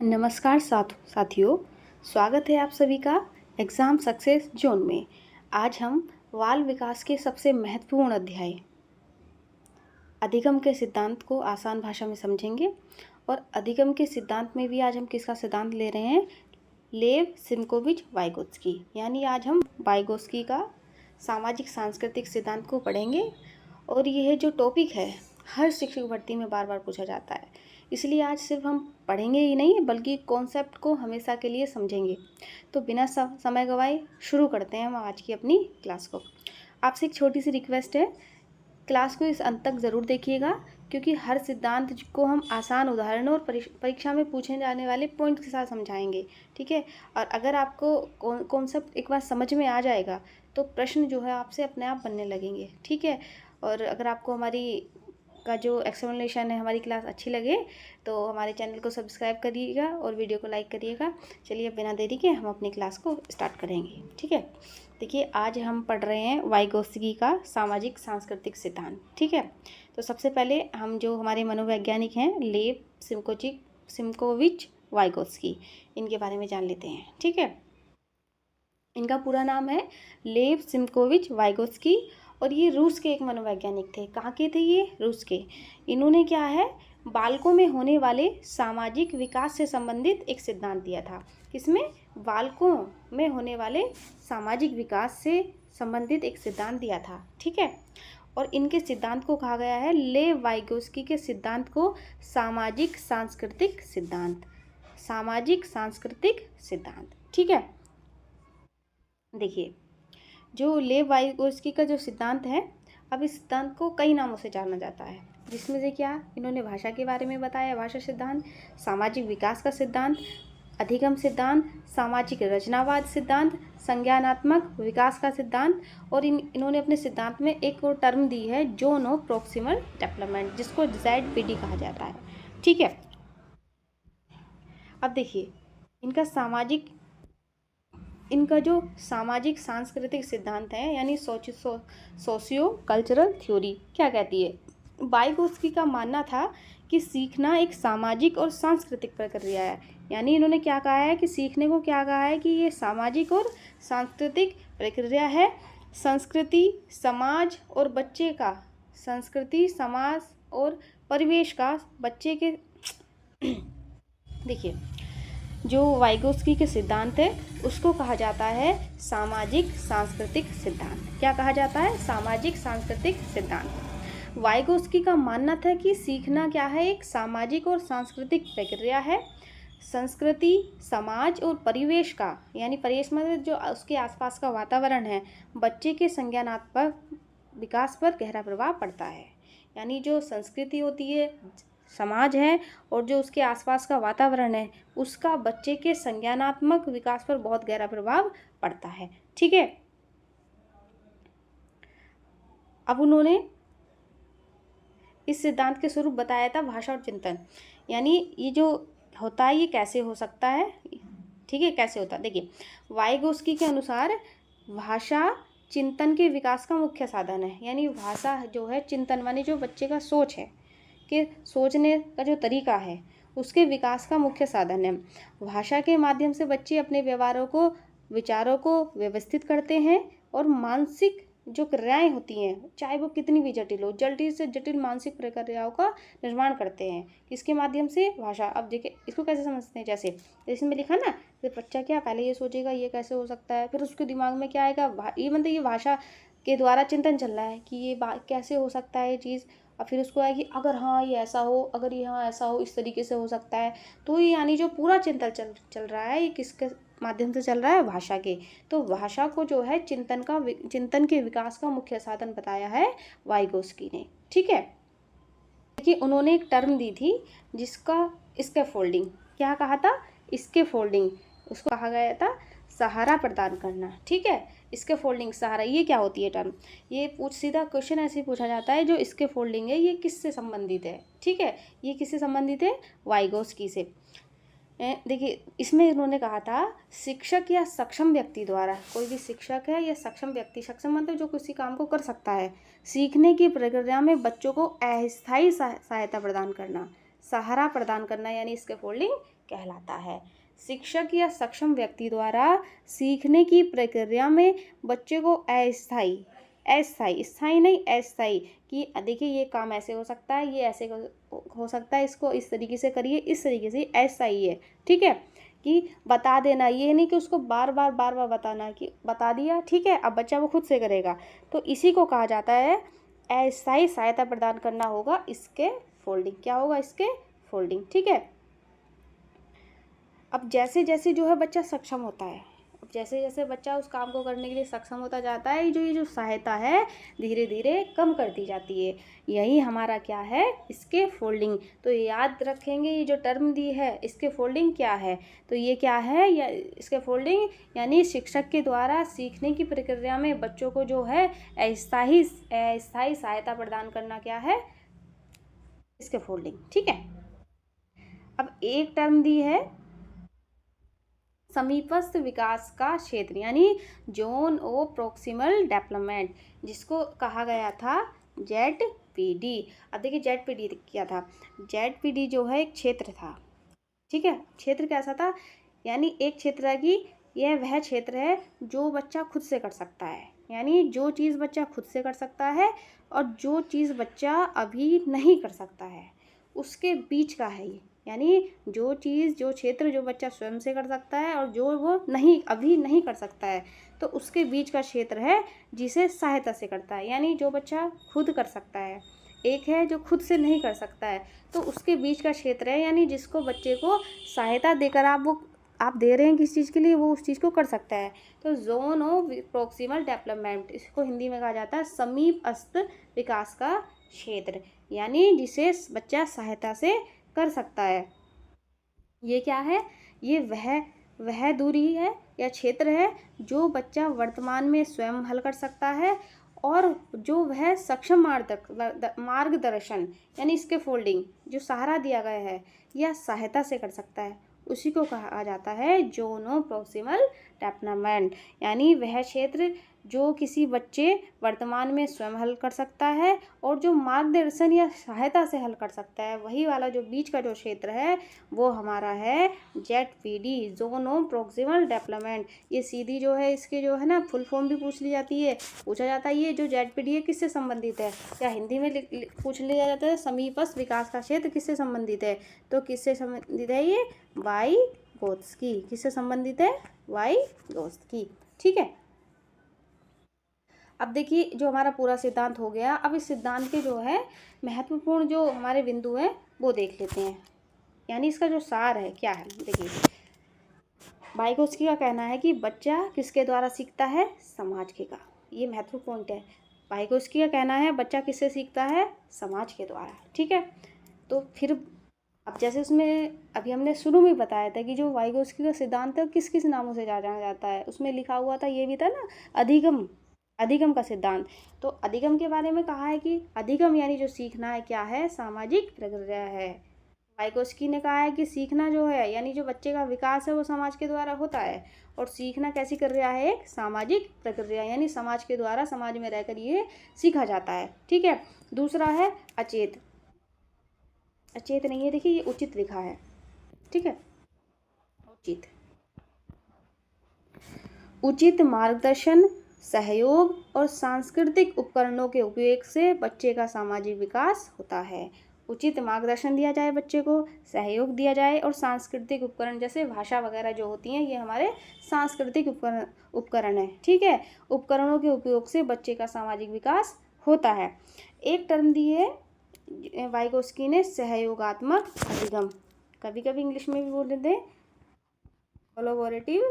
नमस्कार साथियों, स्वागत है आप सभी का एग्ज़ाम सक्सेस जोन में। आज हम बाल विकास के सबसे महत्वपूर्ण अध्याय अधिगम के सिद्धांत को आसान भाषा में समझेंगे। और अधिगम के सिद्धांत में भी आज हम किसका सिद्धांत ले रहे हैं? लेव सिमकोविच वाइगोत्स्की, यानी आज हम वाइगोत्स्की का सामाजिक सांस्कृतिक सिद्धांत को पढ़ेंगे। और यह जो टॉपिक है हर शिक्षक भर्ती में बार बार पूछा जाता है, इसलिए आज सिर्फ हम पढ़ेंगे ही नहीं बल्कि कॉन्सेप्ट को हमेशा के लिए समझेंगे। तो बिना समय गवाए शुरू करते हैं हम आज की अपनी क्लास को। आपसे एक छोटी सी रिक्वेस्ट है, क्लास को इस अंत तक ज़रूर देखिएगा, क्योंकि हर सिद्धांत को हम आसान उदाहरणों और परीक्षा में पूछे जाने वाले पॉइंट के साथ समझाएंगे, ठीक है। और अगर आपको कॉन्सेप्ट एक बार समझ में आ जाएगा तो प्रश्न जो है आपसे अपने आप बनने लगेंगे, ठीक है। और अगर आपको हमारी का जो एक्सप्लेनेशन है, हमारी क्लास अच्छी लगे तो हमारे चैनल को सब्सक्राइब करिएगा और वीडियो को लाइक करिएगा। चलिए बिना देरी के हम अपनी क्लास को स्टार्ट करेंगे, ठीक है। देखिए, आज हम पढ़ रहे हैं वाइगोत्स्की का सामाजिक सांस्कृतिक सिद्धांत, ठीक है। तो सबसे पहले हम जो हमारे मनोवैज्ञानिक हैं लेव सिमकोविच वाइगोत्स्की, इनके बारे में जान लेते हैं, ठीक है। इनका पूरा नाम है लेव सिमकोविच वाइगोत्स्की और ये रूस के एक मनोवैज्ञानिक थे। कहाँ के थे ये? रूस के। इन्होंने क्या है, बालकों में होने वाले सामाजिक विकास से संबंधित एक सिद्धांत दिया था। किसमें? बालकों में होने वाले सामाजिक विकास से संबंधित एक सिद्धांत दिया था, ठीक है। और इनके सिद्धांत को कहा गया है, लेव वाइगोत्स्की के सिद्धांत को सामाजिक सांस्कृतिक सिद्धांत, सामाजिक सांस्कृतिक सिद्धांत, ठीक है। देखिए, जो लेव वाइगोत्स्की का जो सिद्धांत है, अब इस सिद्धांत को कई नामों से जाना जाता है, जिसमें से क्या इन्होंने भाषा के बारे में बताया, भाषा सिद्धांत, सामाजिक विकास का सिद्धांत, अधिगम सिद्धांत, सामाजिक रचनावाद सिद्धांत, संज्ञानात्मक विकास का सिद्धांत। और इन्होंने अपने सिद्धांत में एक और टर्म दी है, जोनो प्रोक्सिमल डेवलपमेंट, जिसको ZPD कहा जाता है, ठीक है। अब देखिए, इनका जो सामाजिक सांस्कृतिक सिद्धांत है, यानी सोशियो कल्चरल थ्योरी क्या कहती है? वाइगोत्स्की का मानना था कि सीखना एक सामाजिक और सांस्कृतिक प्रक्रिया है। यानी इन्होंने क्या कहा है कि सीखने को क्या कहा है कि ये सामाजिक और सांस्कृतिक प्रक्रिया है। संस्कृति, समाज और बच्चे का, संस्कृति, समाज और परिवेश का बच्चे के देखिए, जो वाइगोत्स्की के सिद्धांत है उसको कहा जाता है सामाजिक सांस्कृतिक सिद्धांत। क्या कहा जाता है? सामाजिक सांस्कृतिक सिद्धांत। वाइगोत्स्की का मानना था कि सीखना क्या है, एक सामाजिक और सांस्कृतिक प्रक्रिया है। संस्कृति, समाज और परिवेश का, यानी परिवेश में जो उसके आसपास का वातावरण है, बच्चे के संज्ञानात्मक विकास पर गहरा प्रभाव पड़ता है। यानी जो संस्कृति होती है, समाज है और जो उसके आसपास का वातावरण है, उसका बच्चे के संज्ञानात्मक विकास पर बहुत गहरा प्रभाव पड़ता है, ठीक है। अब उन्होंने इस सिद्धांत के स्वरूप बताया था भाषा और चिंतन, यानी ये जो होता है ये कैसे हो सकता है, ठीक है, कैसे होता है। देखिए, वाइगोत्स्की के अनुसार भाषा चिंतन के विकास का मुख्य साधन है। यानी भाषा जो है चिंतन, मानी जो बच्चे का सोच है, कि सोचने का जो तरीका है, उसके विकास का मुख्य साधन है। भाषा के माध्यम से बच्चे अपने व्यवहारों को, विचारों को व्यवस्थित करते हैं और मानसिक जो क्रियाएं होती हैं, चाहे वो कितनी भी जटिल हो, जटिल से जटिल मानसिक प्रक्रियाओं का निर्माण करते हैं। किसके माध्यम से? भाषा। अब देखिए, इसको कैसे समझते हैं, जैसे इसमें लिखा ना, तो बच्चा क्या पहले ये सोचेगा ये कैसे हो सकता है, फिर उसके दिमाग में क्या आएगा, ये मतलब ये भाषा के द्वारा चिंतन चल रहा है कि ये कैसे हो सकता है ये चीज़। और फिर उसको आएगी, अगर हाँ ये ऐसा हो, अगर ये हाँ ऐसा हो, इस तरीके से हो सकता है। तो ये यानी जो पूरा चिंतन चल रहा है, ये किसके माध्यम से चल रहा है? भाषा के। तो भाषा को जो है चिंतन के विकास का मुख्य साधन बताया है वाइगोत्स्की ने, ठीक है। देखिए, उन्होंने एक टर्म दी थी जिसका स्कैफोल्डिंग, क्या कहा था? स्कैफोल्डिंग, उसको कहा गया था सहारा प्रदान करना, ठीक है। स्कैफोल्डिंग, सहारा, ये क्या होती है टर्म? ये सीधा क्वेश्चन ऐसे पूछा जाता है, जो स्कैफोल्डिंग है ये किससे संबंधित है, ठीक है। ये किससे संबंधित है? वाइगोत्स्की से। देखिए, इसमें उन्होंने कहा था शिक्षक या सक्षम व्यक्ति द्वारा, कोई भी शिक्षक है या सक्षम व्यक्ति, सक्षम मतलब जो किसी काम को कर सकता है, सीखने की प्रक्रिया में बच्चों को अस्थायी सहायता प्रदान करना, सहारा प्रदान करना, यानी स्कैफोल्डिंग कहलाता है। शिक्षक या सक्षम व्यक्ति द्वारा सीखने की प्रक्रिया में बच्चे को अस्थायी स्थायी नहीं अस्थायी कि देखिए ये काम ऐसे हो सकता है, ये ऐसे हो सकता है, इसको इस तरीके से करिए, इस तरीके से अस्थायी है। ठीक है, कि बता देना, ये नहीं कि उसको बार बार बताना कि बता दिया, ठीक है, अब बच्चा वो खुद से करेगा, तो इसी को कहा जाता है अस्थायी सहायता प्रदान करना होगा इसके फोल्डिंग। क्या होगा? इसके फोल्डिंग। ठीक है, अब जैसे जैसे जो है बच्चा सक्षम होता है, अब जैसे जैसे बच्चा उस काम को करने के लिए सक्षम होता जाता है, ये जो सहायता है धीरे धीरे कम कर दी जाती है। यही हमारा क्या है? इसके फोल्डिंग। तो याद रखेंगे ये जो टर्म दी है इसके फोल्डिंग क्या है, तो ये क्या है? या इसके फोल्डिंग यानी शिक्षक के द्वारा सीखने की प्रक्रिया में बच्चों को जो है अस्थायी सहायता प्रदान करना क्या है? इसके फोल्डिंग। ठीक है, अब एक टर्म दी है समीपस्थ विकास का क्षेत्र यानी जोन ऑफ प्रोक्सिमल डेवलपमेंट, जिसको कहा गया था ZPD। अब देखिए ZPD क्या था? ZPD जो है एक क्षेत्र था। ठीक है, क्षेत्र कैसा था? यानी एक क्षेत्र है कि यह वह क्षेत्र है जो बच्चा खुद से कर सकता है, यानी जो चीज़ बच्चा खुद से कर सकता है और जो चीज़ बच्चा अभी नहीं कर सकता है उसके बीच का है ये। यानी जो चीज़ जो क्षेत्र जो बच्चा स्वयं से कर सकता है और जो वो अभी नहीं कर सकता है, तो उसके बीच का क्षेत्र है जिसे सहायता से करता है। यानी जो बच्चा खुद कर सकता है, एक है जो खुद से नहीं कर सकता है, तो उसके बीच का क्षेत्र है, यानी जिसको बच्चे को सहायता देकर आप दे रहे हैं किस चीज़ के लिए, वो उस चीज़ को कर सकता है। तो जोन ऑफ प्रोक्सिमल डेवलपमेंट, इसको हिंदी में कहा जाता है समीपस्थ विकास का क्षेत्र, यानी जिसे बच्चा सहायता से कर सकता है। ये क्या है? ये वह दूरी है या क्षेत्र है जो बच्चा वर्तमान में स्वयं हल कर सकता है और जो वह सक्षम मार्गदर्शन यानी इसके फोल्डिंग जो सहारा दिया गया है या सहायता से कर सकता है, उसी को कहा जाता है जोन ऑफ प्रोक्सिमल डेवलपमेंट, यानी वह क्षेत्र जो किसी बच्चे वर्तमान में स्वयं हल कर सकता है और जो मार्गदर्शन या सहायता से हल कर सकता है, वही वाला जो बीच का जो क्षेत्र है वो हमारा है ZPD, zone of proximal development. ये सीधी जो है इसकी जो है ना फुल फॉर्म भी पूछ ली जाती है, पूछा जाता है ये जो ZPD है किससे संबंधित है, या हिंदी में पूछ लिया जाता है समीपस्थ विकास का क्षेत्र किससे संबंधित है, तो किससे संबंधित है ये? वाइगोत्स्की। किससे संबंधित है? वाइगोत्स्की। ठीक है, अब देखिए जो हमारा पूरा सिद्धांत हो गया, अब इस सिद्धांत के जो है महत्वपूर्ण जो हमारे बिंदु हैं वो देख लेते हैं, यानी इसका जो सार है क्या है। देखिए वाइगोत्स्की का कहना है कि बच्चा किसके द्वारा सीखता है? समाज के का, ये महत्वपूर्ण है। वाइगोत्स्की का कहना है बच्चा किससे सीखता है? समाज के द्वारा। ठीक है, तो फिर अब जैसे उसमें अभी हमने शुरू में बताया था कि जो वाइगोत्स्की का सिद्धांत है किस किस नामों से जाना जाता है, उसमें लिखा हुआ था ये भी था ना, अधिगम का सिद्धांत। तो अधिगम के बारे में कहा है कि अधिगम यानी जो सीखना है क्या है? सामाजिक प्रक्रिया है। वाइगोत्स्की ने कहा है कि सीखना जो है यानी जो बच्चे का विकास है वो समाज के द्वारा होता है, और सीखना कैसी प्रक्रिया है? एक सामाजिक प्रक्रिया, यानी समाज के द्वारा समाज में रहकर ये सीखा जाता है। ठीक है, दूसरा है अचेत नहीं है, देखिए ये उचित लिखा है। ठीक है, उचित मार्गदर्शन, सहयोग और सांस्कृतिक उपकरणों के उपयोग से बच्चे का सामाजिक विकास होता है। उचित मार्गदर्शन दिया जाए बच्चे को, सहयोग दिया जाए और सांस्कृतिक उपकरण जैसे भाषा वगैरह जो होती हैं ये हमारे सांस्कृतिक उपकरण है। ठीक है, उपकरणों के उपयोग से बच्चे का सामाजिक विकास होता है। एक टर्म दी है वाइगोत्स्की ने, सहयोगात्मक अधिगम, कभी कभी इंग्लिश में भी बोल देते हैं कोलैबोरेटिव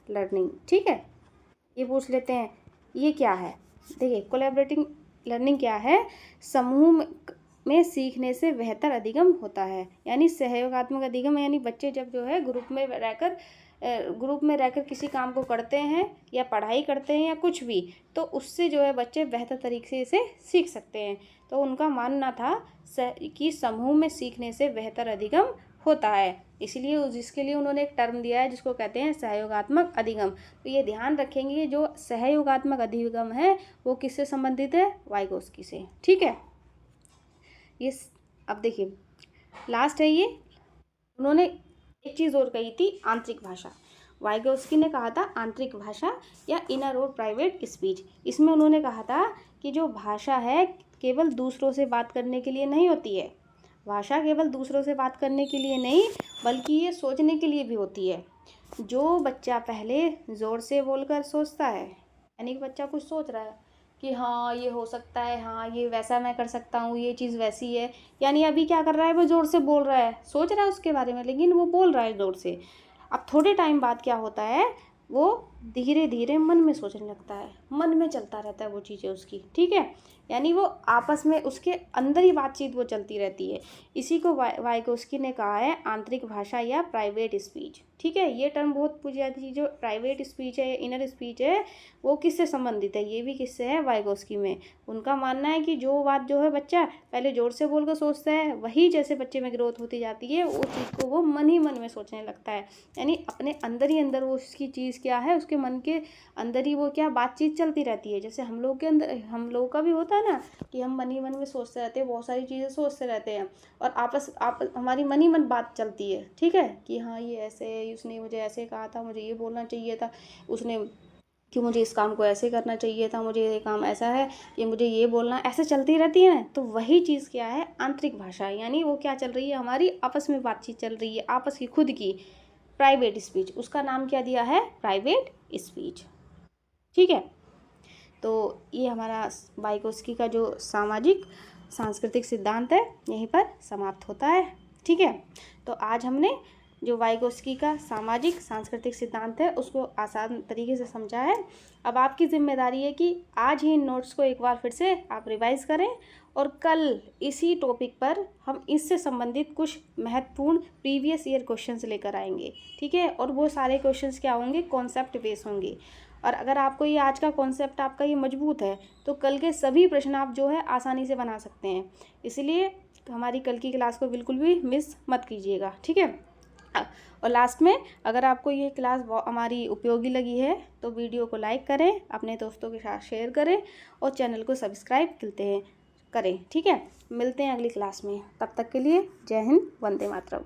लर्निंग। ठीक है, ये पूछ लेते हैं ये क्या है। देखिए कोलैबोरेटिव लर्निंग क्या है? समूह में सीखने से बेहतर अधिगम होता है, यानी सहयोगात्मक अधिगम, यानी बच्चे जब जो है ग्रुप में रहकर किसी काम को करते हैं या पढ़ाई करते हैं या कुछ भी, तो उससे जो है बच्चे बेहतर तरीके से सीख सकते हैं। तो उनका मानना था कि समूह में सीखने से बेहतर अधिगम होता है, इसलिए जिसके लिए उन्होंने एक टर्म दिया है जिसको कहते हैं सहयोगात्मक अधिगम। तो ये ध्यान रखेंगे जो सहयोगात्मक अधिगम है वो किससे संबंधित है? वाइगोत्स्की से। ठीक है, अब देखिए लास्ट है ये। उन्होंने एक चीज़ और कही थी, आंतरिक भाषा। वाइगोस्की ने कहा था आंतरिक भाषा या इनर और प्राइवेट स्पीच। इसमें उन्होंने कहा था कि जो भाषा है केवल दूसरों से बात करने के लिए नहीं होती है। भाषा केवल दूसरों से बात करने के लिए नहीं, बल्कि ये सोचने के लिए भी होती है। जो बच्चा पहले ज़ोर से बोलकर सोचता है, यानी कि बच्चा कुछ सोच रहा है कि हाँ ये हो सकता है, हाँ ये वैसा मैं कर सकता हूँ, ये चीज़ वैसी है, यानी अभी क्या कर रहा है, वो ज़ोर से बोल रहा है, सोच रहा है उसके बारे में, लेकिन वो बोल रहा है ज़ोर से। अब थोड़े टाइम बाद क्या होता है, वो धीरे धीरे मन में सोचने लगता है, मन में चलता रहता है वो चीज़ें उसकी, ठीक है। यानी वो आपस में उसके अंदर ही बातचीत वो चलती रहती है। इसी को वाइगोस्की ने कहा है आंतरिक भाषा या प्राइवेट स्पीच, ठीक है। ये टर्म बहुत पूछी जाती है, जो प्राइवेट स्पीच है, इनर स्पीच है, वो किससे संबंधित है, ये भी किससे है, वाइगोस्की में। उनका मानना है कि जो बात जो है बच्चा पहले जोर से बोलकर सोचता है, वही जैसे बच्चे में ग्रोथ होती जाती है उस चीज़ को वो मन ही मन में सोचने लगता है। यानी अपने अंदर ही अंदर वो उसकी चीज़ क्या है, उसके मन के अंदर ही वो क्या बातचीत चलती रहती है। जैसे हम लोग के अंदर, हम लोगों का भी होता है ना कि हम मन ही मन में सोचते रहते हैं, बहुत सारी चीज़ें सोचते रहते हैं, और हमारी मन ही मन बात चलती है, ठीक है, कि हाँ ये ऐसे, उसने मुझे ऐसे कहा था, मुझे ये बोलना चाहिए था, उसने कि मुझे इस काम को ऐसे करना चाहिए था, मुझे ये काम ऐसा है, ये मुझे ये बोलना, ऐसे चलती रहती है ना। तो वही चीज़ क्या है, आंतरिक भाषा। यानी वो क्या चल रही है, हमारी आपस में बातचीत चल रही है, आपस की खुद की प्राइवेट स्पीच। उसका नाम क्या दिया है, प्राइवेट स्पीच, ठीक है। तो ये हमारा वाइगोस्की का जो सामाजिक सांस्कृतिक सिद्धांत है यहीं पर समाप्त होता है, ठीक है। तो आज हमने जो वाइगोस्की का सामाजिक सांस्कृतिक सिद्धांत है उसको आसान तरीके से समझा है। अब आपकी जिम्मेदारी है कि आज ही इन नोट्स को एक बार फिर से आप रिवाइज़ करें, और कल इसी टॉपिक पर हम इससे संबंधित कुछ महत्वपूर्ण प्रीवियस ईयर क्वेश्चंस लेकर आएंगे, ठीक है। और वो सारे क्वेश्चंस क्या होंगे, कॉन्सेप्ट बेस होंगे। और अगर आपको ये आज का कॉन्सेप्ट आपका ये मजबूत है तो कल के सभी प्रश्न आप जो है आसानी से बना सकते हैं। इसलिए हमारी कल की क्लास को बिल्कुल भी मिस मत कीजिएगा, ठीक है। और लास्ट में, अगर आपको ये क्लास हमारी उपयोगी लगी है तो वीडियो को लाइक करें, अपने दोस्तों के साथ शेयर करें, और चैनल को सब्सक्राइब करें, ठीक है। मिलते हैं अगली क्लास में, तब तक के लिए जय हिंद, वंदे मातरम।